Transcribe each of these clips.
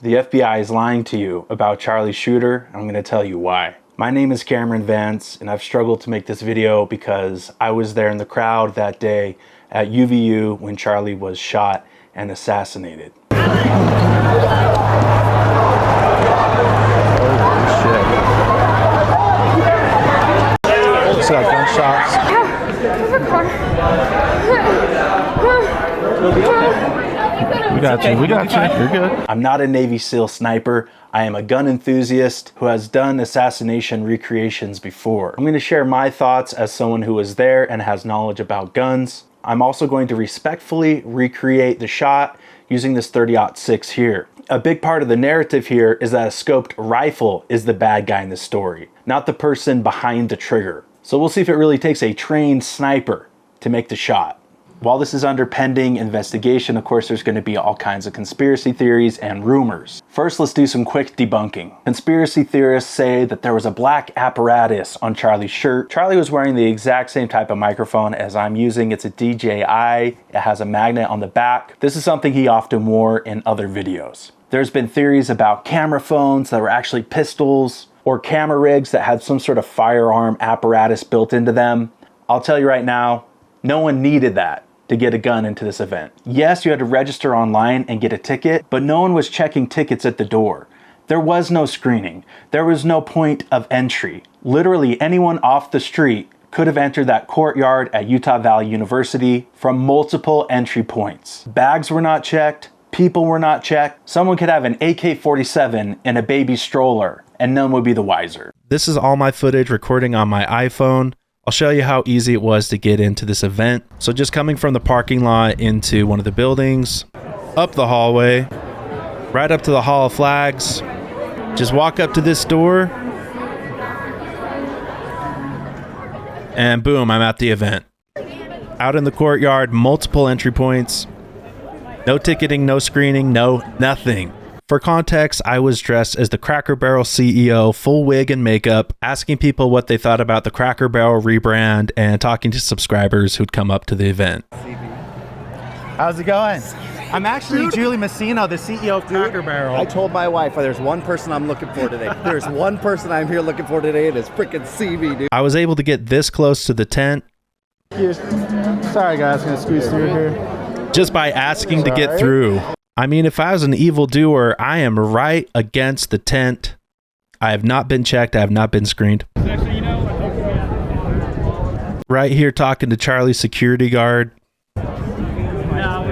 The FBI is lying to you about Charlie Shooter, and I'm going to tell you why. My name is Cameron Vance, and I've struggled to make this video because I was there in the crowd that day at UVU when Charlie was shot and assassinated. Holy shit. Looks like gunshots. We got you, we got you, you're good. I'm not a Navy SEAL sniper. I am a gun enthusiast who has done assassination recreations before. I'm going to share my thoughts as someone who was there and has knowledge about guns. I'm also going to respectfully recreate the shot using this 30-06 here. A big part of the narrative here is that a scoped rifle is the bad guy in the story, not the person behind the trigger. So we'll see if it really takes a trained sniper to make the shot. While this is under pending investigation, of course, there's going to be all kinds of conspiracy theories and rumors. First, let's do some quick debunking. Conspiracy theorists say that there was a black apparatus on Charlie's shirt. Charlie was wearing the exact same type of microphone as I'm using. It's a DJI. It has a magnet on the back. This is something he often wore in other videos. There's been theories about camera phones that were actually pistols, or camera rigs that had some sort of firearm apparatus built into them. I'll tell you right now, no one needed that to get a gun into this event. Yes, you had to register online and get a ticket, but no one was checking tickets at the door. There was no screening. There was no point of entry. Literally anyone off the street could have entered that courtyard at Utah Valley University from multiple entry points. Bags were not checked. People were not checked. Someone could have an AK-47 in a baby stroller and none would be the wiser. This is all my footage recording on my iPhone. I'll show you how easy it was to get into this event. So just coming from the parking lot into one of the buildings, up the hallway, right up to the Hall of Flags, just walk up to this door, and boom, I'm at the event. Out in the courtyard, multiple entry points, no ticketing, no screening, no nothing. For context, I was dressed as the Cracker Barrel CEO, full wig and makeup, asking people what they thought about the Cracker Barrel rebrand and talking to subscribers who'd come up to the event. How's it going? I'm actually Julie Messina, the CEO of Cracker Barrel. I told my wife, there's one person I'm looking for today. There's one person I'm here looking for today, and it's freaking CV, dude. I was able to get this close to the tent. Sorry guys, I'm gonna squeeze through here. Just by asking to get through. I mean, if I was an evildoer, I am right against the tent. I have not been checked. I have not been screened. Right here talking to Charlie's security guard. Now,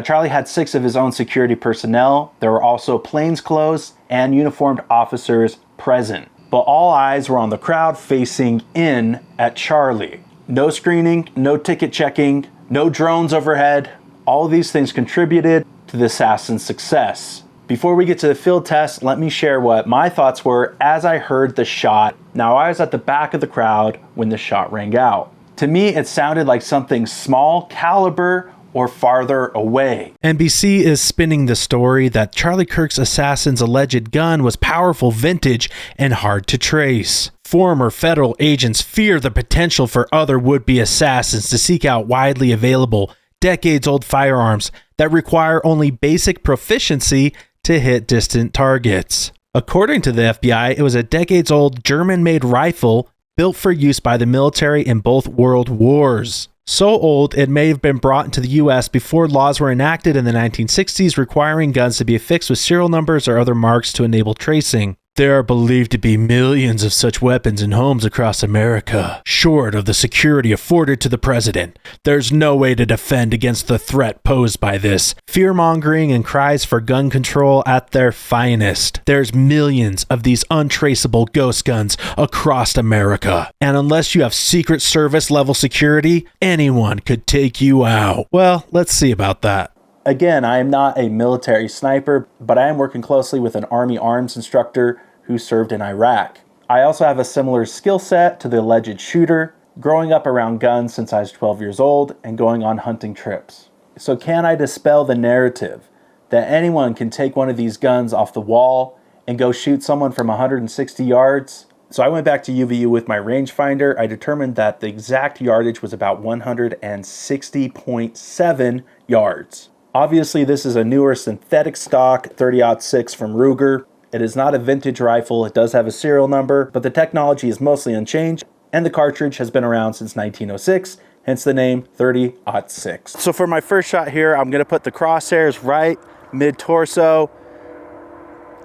Charlie had 6 of his own security personnel. There were also plainclothes and uniformed officers present. But all eyes were on the crowd facing in at Charlie. No screening, no ticket checking, no drones overhead. All of these things contributed to the assassin's success. Before we get to the field test, let me share what my thoughts were as I heard the shot. Now, I was at the back of the crowd when the shot rang out. To me, it sounded like something small caliber or farther away. NBC is spinning the story that Charlie Kirk's assassin's alleged gun was powerful vintage and hard to trace. Former federal agents fear the potential for other would-be assassins to seek out widely available decades-old firearms that require only basic proficiency to hit distant targets. According to the FBI, it was a decades-old German-made rifle built for use by the military in both world wars. So old, it may have been brought into the US before laws were enacted in the 1960s requiring guns to be affixed with serial numbers or other marks to enable tracing. There are believed to be millions of such weapons in homes across America. Short of the security afforded to the president, there's no way to defend against the threat posed by this. Fear-mongering and cries for gun control at their finest. There's millions of these untraceable ghost guns across America. And unless you have Secret Service level security, anyone could take you out. Well, let's see about that. Again, I am not a military sniper, but I am working closely with an Army arms instructor who served in Iraq. I also have a similar skill set to the alleged shooter, growing up around guns since I was 12 years old and going on hunting trips. So can I dispel the narrative that anyone can take one of these guns off the wall and go shoot someone from 160 yards? So I went back to UVU with my rangefinder. I determined that the exact yardage was about 160.7 yards. Obviously, this is a newer synthetic stock 30-06 from Ruger. It is not a vintage rifle. It does have a serial number, but the technology is mostly unchanged, and the cartridge has been around since 1906, hence the name 30-06. So for my first shot here, I'm gonna put the crosshairs right mid-torso.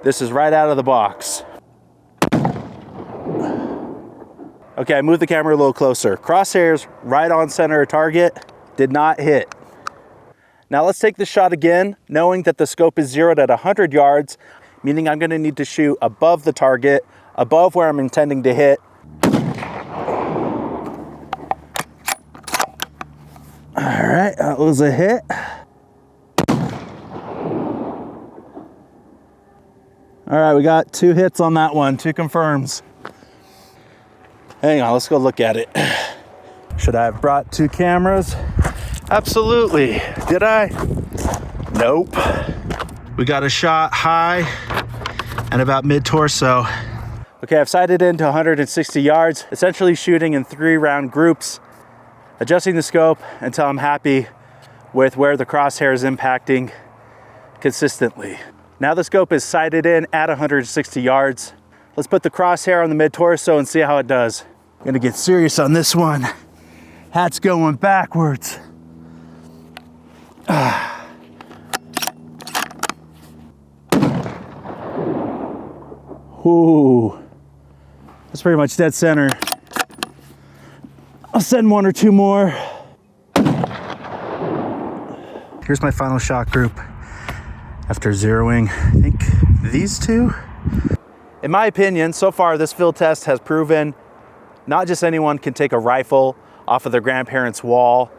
This is right out of the box. Okay, I moved the camera a little closer. Crosshairs right on center of target, did not hit. Now let's take this shot again, knowing that the scope is zeroed at 100 yards, meaning I'm gonna need to shoot above the target, above where I'm intending to hit. All right, that was a hit. All right, we got 2 hits on that one, 2 confirms. Hang on, let's go look at it. Should I have brought 2 cameras? Absolutely. Did I? Nope. We got a shot high and about mid-torso. Okay, I've sighted into 160 yards, essentially shooting in 3-round groups, adjusting the scope until I'm happy with where the crosshair is impacting consistently. Now the scope is sighted in at 160 yards. Let's put the crosshair on the mid-torso and see how it does. I'm gonna get serious on this one. Hat's going backwards. Ooh, that's pretty much dead center. I'll send 1 or 2 more. Here's my final shot group after zeroing, I think, these 2. In my opinion, so far this field test has proven not just anyone can take a rifle off of their grandparents' wall,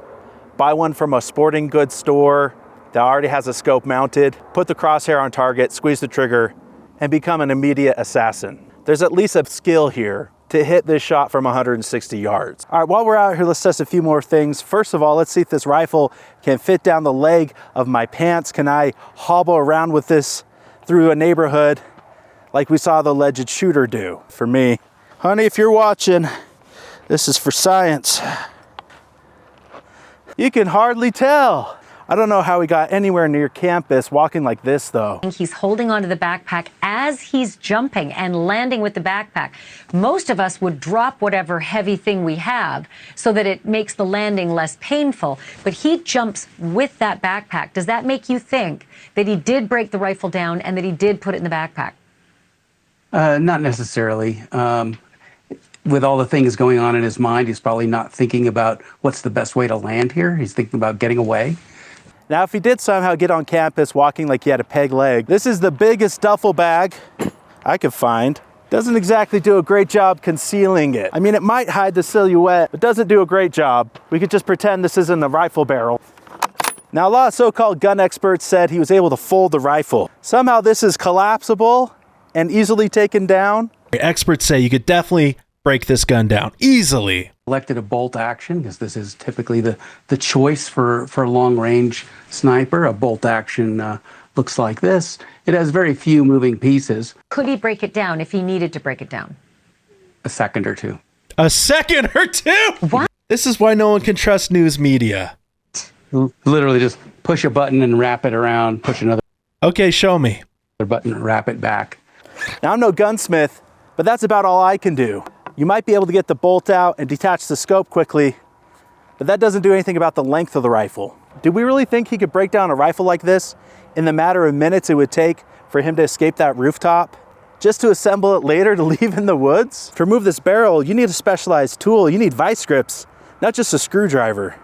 buy one from a sporting goods store that already has a scope mounted, put the crosshair on target, squeeze the trigger, and become an immediate assassin. There's at least a skill here to hit this shot from 160 yards. All right, while we're out here, let's test a few more things. First of all, let's see if this rifle can fit down the leg of my pants. Can I hobble around with this through a neighborhood like we saw the alleged shooter do? For me, honey, if you're watching, this is for science. You can hardly tell. I don't know how he got anywhere near campus walking like this, though. He's holding onto the backpack as he's jumping and landing with the backpack. Most of us would drop whatever heavy thing we have so that it makes the landing less painful. But he jumps with that backpack. Does that make you think that he did break the rifle down and that he did put it in the backpack? Not necessarily. With all the things going on in his mind, he's probably not thinking about what's the best way to land here. He's thinking about getting away. Now, if he did somehow get on campus walking like he had a peg leg, this is the biggest duffel bag I could find. Doesn't exactly do a great job concealing it. I mean, it might hide the silhouette, but doesn't do a great job. We could just pretend this isn't a rifle barrel. Now, a lot of so-called gun experts said he was able to fold the rifle. Somehow this is collapsible and easily taken down. Experts say you could definitely break this gun down easily. Selected a bolt action because this is typically the choice for a long-range sniper. A bolt action looks like this. It has very few moving pieces. Could he break it down if he needed to break it down? A second or two. A second or 2? What? This is why no one can trust news media. Literally just push a button and wrap it around, push another Okay, show me. button and wrap it back. Now, I'm no gunsmith, but that's about all I can do. You might be able to get the bolt out and detach the scope quickly, but that doesn't do anything about the length of the rifle. Do we really think he could break down a rifle like this in the matter of minutes it would take for him to escape that rooftop, just to assemble it later to leave in the woods? To remove this barrel, you need a specialized tool. You need vice grips, not just a screwdriver.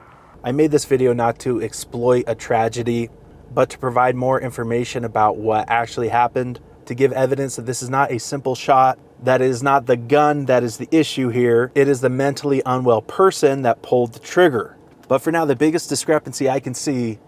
I made this video not to exploit a tragedy, but to provide more information about what actually happened, to give evidence that this is not a simple shot, that it is not the gun that is the issue here. It is the mentally unwell person that pulled the trigger. But for now, the biggest discrepancy I can see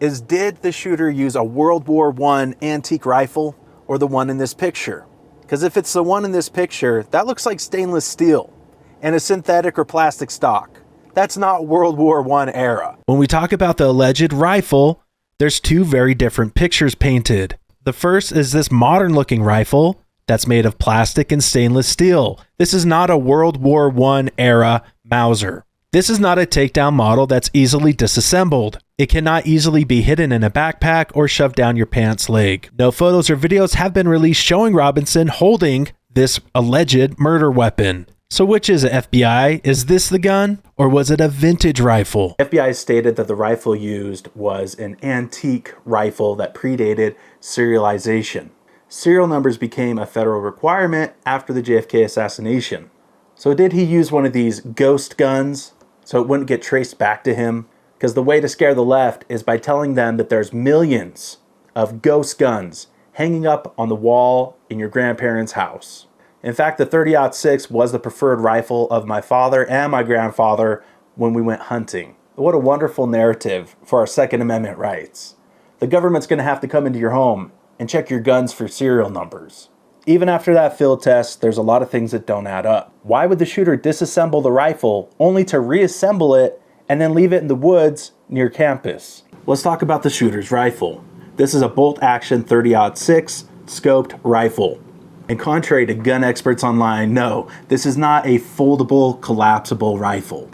is, did the shooter use a World War I antique rifle or the one in this picture? Because if it's the one in this picture, that looks like stainless steel and a synthetic or plastic stock. That's not World War I era. When we talk about the alleged rifle, there's 2 very different pictures painted. The first is this modern looking rifle that's made of plastic and stainless steel. This is not a World War I era Mauser. This is not a takedown model that's easily disassembled. It cannot easily be hidden in a backpack or shoved down your pants leg. No photos or videos have been released showing Robinson holding this alleged murder weapon. So which is it, FBI? Is this the gun, or was it a vintage rifle? FBI stated that the rifle used was an antique rifle that predated serialization. Serial numbers became a federal requirement after the JFK assassination. So did he use one of these ghost guns so it wouldn't get traced back to him? Because the way to scare the left is by telling them that there's millions of ghost guns hanging up on the wall in your grandparents' house. In fact, the 30-06 was the preferred rifle of my father and my grandfather when we went hunting. What a wonderful narrative for our Second Amendment rights. The government's going to have to come into your home and check your guns for serial numbers. Even after that field test, there's a lot of things that don't add up. Why would the shooter disassemble the rifle only to reassemble it and then leave it in the woods near campus? Let's talk about the shooter's rifle. This is a bolt-action 30-06 scoped rifle. And contrary to gun experts online, no, this is not a foldable, collapsible rifle.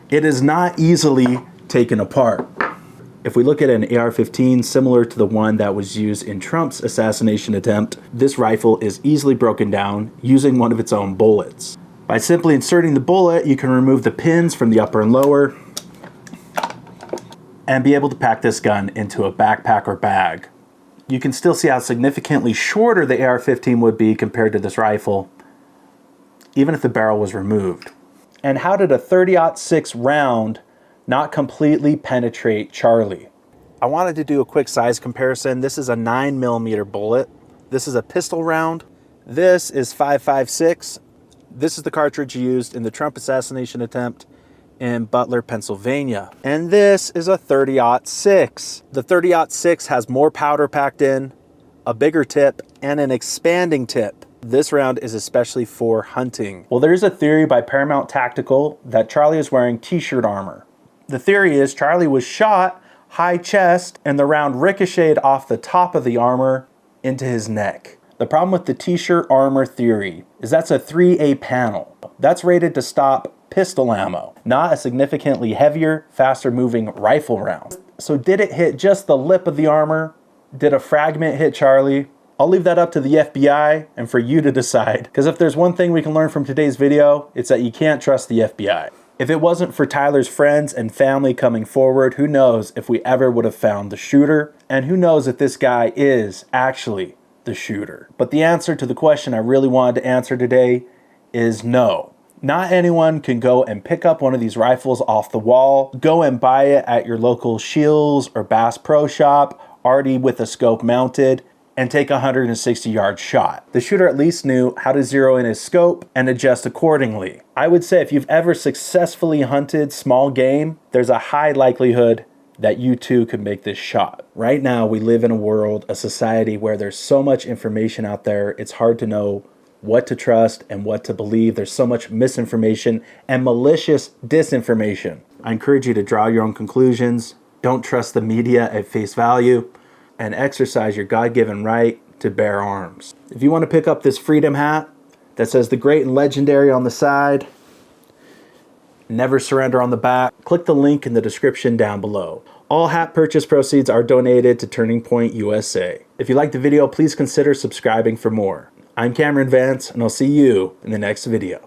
It is not easily taken apart. If we look at an AR-15 similar to the one that was used in Trump's assassination attempt, this rifle is easily broken down using one of its own bullets. By simply inserting the bullet, you can remove the pins from the upper and lower and be able to pack this gun into a backpack or bag. You can still see how significantly shorter the AR-15 would be compared to this rifle, even if the barrel was removed. And how did a 30-06 round not completely penetrate Charlie? I wanted to do a quick size comparison. This is a 9mm bullet. This is a pistol round. This is 5.56. This is the cartridge used in the Trump assassination attempt in Butler, Pennsylvania. And this is a 30-06. The 30-06 has more powder packed in, a bigger tip, and an expanding tip. This round is especially for hunting. Well, there's a theory by Paramount Tactical that Charlie is wearing t-shirt armor. The theory is Charlie was shot high chest and the round ricocheted off the top of the armor into his neck. The problem with the t-shirt armor theory is that's a 3A panel. That's rated to stop pistol ammo, not a significantly heavier, faster moving rifle round. So did it hit just the lip of the armor? Did a fragment hit Charlie? I'll leave that up to the FBI and for you to decide. Because if there's one thing we can learn from today's video, it's that you can't trust the FBI. If it wasn't for Tyler's friends and family coming forward, who knows if we ever would have found the shooter? And who knows if this guy is actually the shooter? But the answer to the question I really wanted to answer today is no. Not anyone can go and pick up one of these rifles off the wall, go and buy it at your local Shields or Bass Pro Shop, already with a scope mounted, and take a 160-yard shot. The shooter at least knew how to zero in his scope and adjust accordingly. I would say if you've ever successfully hunted small game, there's a high likelihood that you too could make this shot. Right now, we live in a world, a society where there's so much information out there, it's hard to know what to trust and what to believe. There's so much misinformation and malicious disinformation. I encourage you to draw your own conclusions. Don't trust the media at face value and exercise your God-given right to bear arms. If you want to pick up this freedom hat that says the great and legendary on the side, never surrender on the back, click the link in the description down below. All hat purchase proceeds are donated to Turning Point USA. If you liked the video, please consider subscribing for more. I'm Cameron Vance, and I'll see you in the next video.